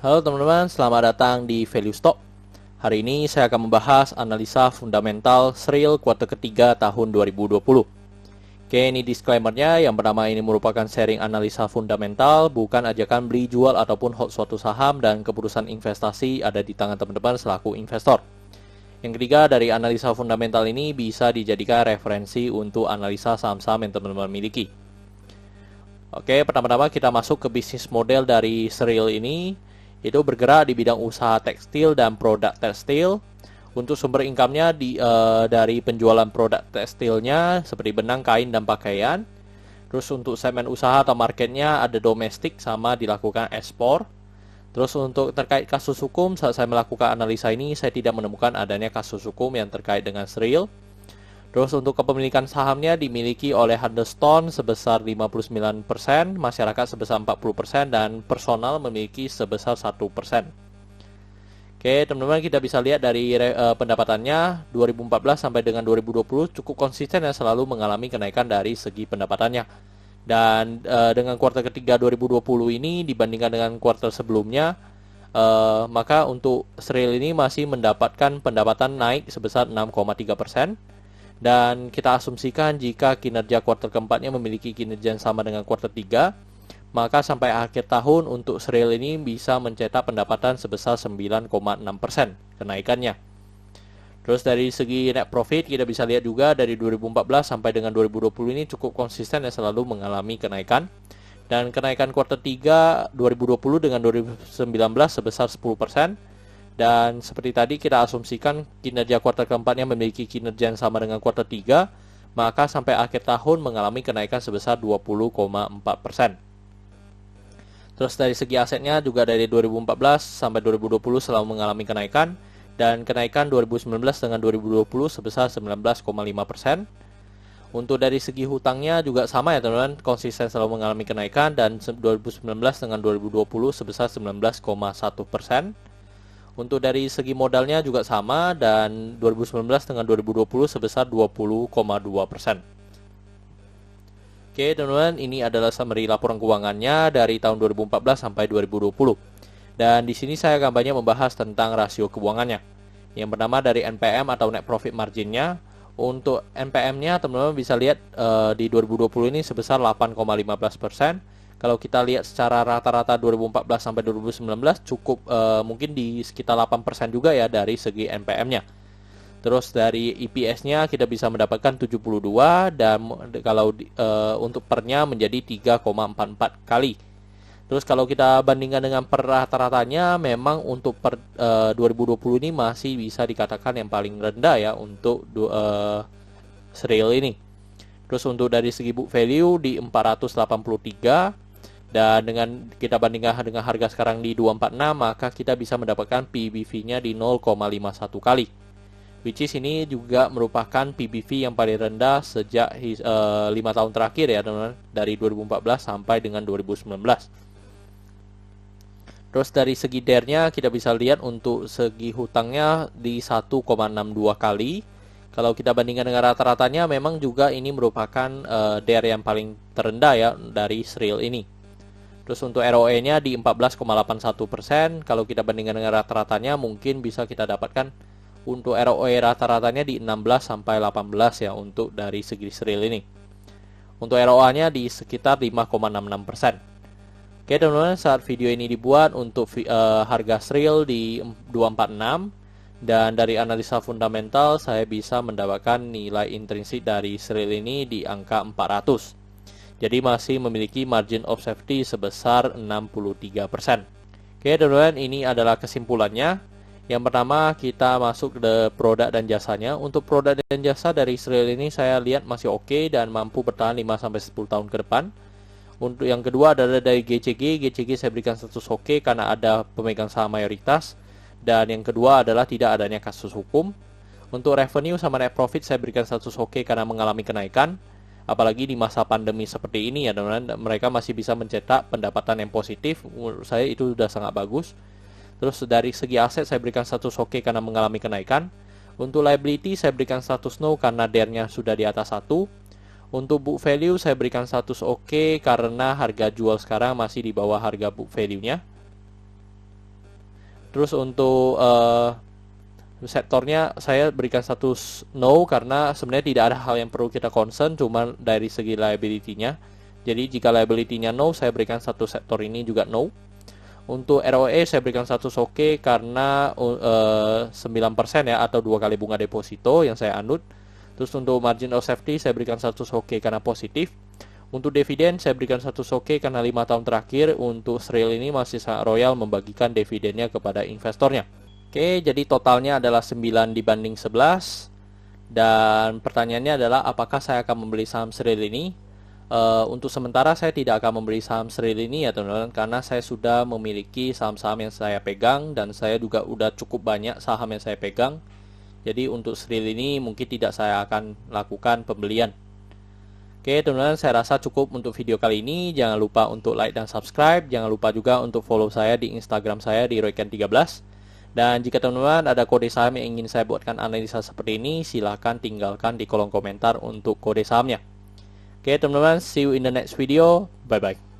Halo teman-teman, selamat datang di Value Stock. Hari ini saya akan membahas analisa fundamental Srill kuartal ketiga tahun 2020. Oke, ini disclaimer-nya. Yang pertama, ini merupakan sharing analisa fundamental, bukan ajakan beli, jual, ataupun hold suatu saham, dan keputusan investasi ada di tangan teman-teman selaku investor. Yang ketiga, dari analisa fundamental ini bisa dijadikan referensi untuk analisa saham-saham yang teman-teman miliki. Oke, pertama-tama kita masuk ke bisnis model dari Srill ini. Itu bergerak di bidang usaha tekstil dan produk tekstil. Untuk sumber income-nya dari penjualan produk tekstilnya seperti benang, kain, dan pakaian. Terus untuk segmen usaha atau marketnya ada domestik sama dilakukan ekspor. Terus untuk terkait kasus hukum, saat saya melakukan analisa ini saya tidak menemukan adanya kasus hukum yang terkait dengan Srill. Terus untuk kepemilikan sahamnya dimiliki oleh Huddlestone sebesar 59%, masyarakat sebesar 40%, dan personal memiliki sebesar 1%. Oke, teman-teman, kita bisa lihat dari pendapatannya 2014 sampai dengan 2020 cukup konsisten dan selalu mengalami kenaikan dari segi pendapatannya. Dan dengan kuartal ketiga 2020 ini dibandingkan dengan kuartal sebelumnya, maka untuk Srill ini masih mendapatkan pendapatan naik sebesar 6,3%. Dan kita asumsikan jika kinerja kuartal keempatnya memiliki kinerja yang sama dengan kuartal 3, maka sampai akhir tahun untuk Srill ini bisa mencetak pendapatan sebesar 9,6% kenaikannya. Terus dari segi net profit kita bisa lihat juga dari 2014 sampai dengan 2020 ini cukup konsisten dan selalu mengalami kenaikan. Dan kenaikan kuartal 3 2020 dengan 2019 sebesar 10%. Dan seperti tadi kita asumsikan kinerja kuartal keempatnya memiliki kinerja yang sama dengan kuartal 3, maka sampai akhir tahun mengalami kenaikan sebesar 20,4%. Terus dari segi asetnya juga dari 2014 sampai 2020 selalu mengalami kenaikan, dan kenaikan 2019 dengan 2020 sebesar 19,5%. Untuk dari segi hutangnya juga sama ya teman-teman, konsisten selalu mengalami kenaikan, dan 2019 dengan 2020 sebesar 19,1%. Untuk dari segi modalnya juga sama, dan 2019 dengan 2020 sebesar 20,2%. Oke teman-teman, ini adalah summary laporan keuangannya dari tahun 2014 sampai 2020. Dan di sini saya akan banyak membahas tentang rasio keuangannya. Yang pertama dari NPM atau net profit marginnya. Untuk NPM-nya teman-teman bisa lihat di 2020 ini sebesar 8,15%. Kalau kita lihat secara rata-rata 2014 sampai 2019 cukup mungkin di sekitar 8% juga ya dari segi NPM-nya. Terus dari EPS-nya kita bisa mendapatkan 72, dan kalau untuk pernya menjadi 3,44 kali. Terus kalau kita bandingkan dengan per rata-ratanya, memang untuk per 2020 ini masih bisa dikatakan yang paling rendah ya untuk Srill ini. Terus untuk dari segi book value di 483, dan dengan kita bandingkan dengan harga sekarang di 246, maka kita bisa mendapatkan PBV-nya di 0,51 kali. Which is ini juga merupakan PBV yang paling rendah sejak 5 tahun terakhir ya teman-teman, dari 2014 sampai dengan 2019. Terus dari segi DER-nya kita bisa lihat untuk segi hutangnya di 1,62 kali. Kalau kita bandingkan dengan rata-ratanya, memang juga ini merupakan DER yang paling terendah ya dari Srill ini. Terus untuk ROE-nya di 14,81%. Kalau kita bandingkan dengan rata-ratanya, mungkin bisa kita dapatkan untuk ROE rata-ratanya di 16 sampai 18 ya untuk dari segi Srill ini. Untuk ROA-nya di sekitar 5,66%. Oke teman-teman, saat video ini dibuat untuk harga Srill di 246, dan dari analisa fundamental saya bisa mendapatkan nilai intrinsik dari Srill ini di angka 400. Jadi masih memiliki margin of safety sebesar 63%. Oke teman-teman, ini adalah kesimpulannya. Yang pertama kita masuk ke produk dan jasanya. Untuk produk dan jasa dari Srill ini saya lihat masih oke dan mampu bertahan 5-10 tahun ke depan. Untuk yang kedua adalah dari GCG saya berikan status oke karena ada pemegang saham mayoritas. Dan yang kedua adalah tidak adanya kasus hukum. Untuk revenue sama net profit saya berikan status oke karena mengalami kenaikan. Apalagi di masa pandemi seperti ini ya teman-teman, mereka masih bisa mencetak pendapatan yang positif. Menurut saya itu sudah sangat bagus. Terus dari segi aset saya berikan status oke karena mengalami kenaikan. Untuk liability saya berikan status no karena DER-nya sudah di atas 1. Untuk book value saya berikan status oke karena harga jual sekarang masih di bawah harga book value-nya. Terus untuk sektornya saya berikan status no, karena sebenarnya tidak ada hal yang perlu kita concern, cuma dari segi liability-nya. Jadi jika liability-nya no, saya berikan status sektor ini juga no. Untuk ROE saya berikan status oke karena 9% ya, atau 2 kali bunga deposito yang saya anut. Terus untuk margin of safety saya berikan status oke karena positif. Untuk dividen saya berikan status oke karena 5 tahun terakhir untuk Srill ini masih sangat royal membagikan dividennya kepada investornya. Oke, jadi totalnya adalah 9 dibanding 11. Dan pertanyaannya adalah apakah saya akan membeli saham Srill ini? Untuk sementara saya tidak akan membeli saham Srill ini ya teman-teman, karena saya sudah memiliki saham-saham yang saya pegang dan saya juga udah cukup banyak saham yang saya pegang. Jadi untuk Srill ini mungkin tidak saya akan lakukan pembelian. Oke teman-teman, saya rasa cukup untuk video kali ini. Jangan lupa untuk like dan subscribe. Jangan lupa juga untuk follow saya di Instagram saya di Royken13. Dan jika teman-teman ada kode saham yang ingin saya buatkan analisa seperti ini, silahkan tinggalkan di kolom komentar untuk kode sahamnya. Oke teman-teman, see you in the next video. Bye-bye.